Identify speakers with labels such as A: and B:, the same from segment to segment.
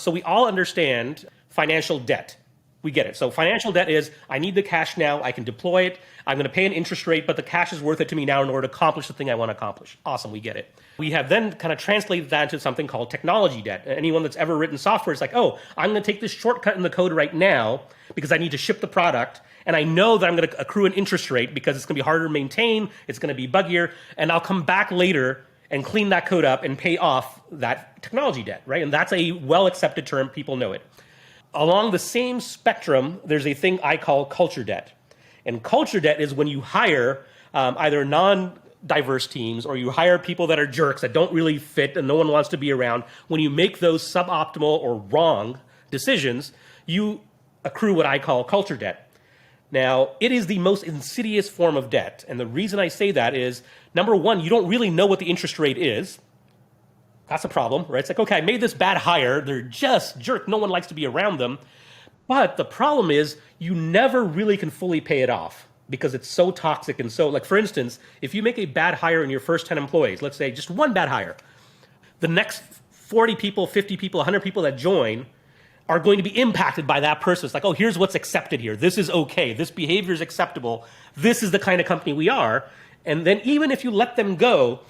A: So we all understand financial debt. We get it. So financial debt is, I need the cash now, I can deploy it, I'm going to pay an interest rate, but the cash is worth it to me now in order to accomplish the thing I want to accomplish. Awesome, we get it. We have then kind of translated that into something called technology debt. Anyone that's ever written software is like, oh, I'm going to take this shortcut in the code right now because I need to ship the product, and I know that I'm going to accrue an interest rate because it's going to be harder to maintain, it's going to be buggier, and I'll come back later and clean that code up and pay off that technology debt, right? And that's a well-accepted term, people know it. Along the same spectrum, there's a thing I call culture debt. And culture debt is when you hire either non-diverse teams or you hire people that are jerks that don't really fit and no one wants to be around. When you make those suboptimal or wrong decisions, you accrue what I call culture debt. Now, it is the most insidious form of debt. And the reason I say that is, number one, you don't really know what the interest rate is. That's a problem, right? It's like, okay, I made this bad hire. They're just jerk. No one likes to be around them. But the problem is you never really can fully pay it off because it's so toxic. And so, like, for instance, if you make a bad hire in your first 10 employees, let's say just one bad hire, the next 40 people, 50 people, 100 people that join are going to be impacted by that person. It's like, oh, here's what's accepted here. This is okay. This behavior is acceptable. This is the kind of company we are. And then even if you let them go,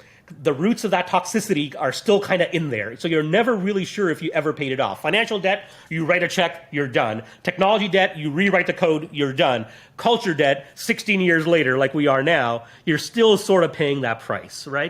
A: the roots of that toxicity are still kind of in there. So you're never really sure if you ever paid it off. Financial debt, you write a check, you're done. Technology debt, you rewrite the code, you're done. Culture debt, 16 years later, like we are now, you're still sort of paying that price, right?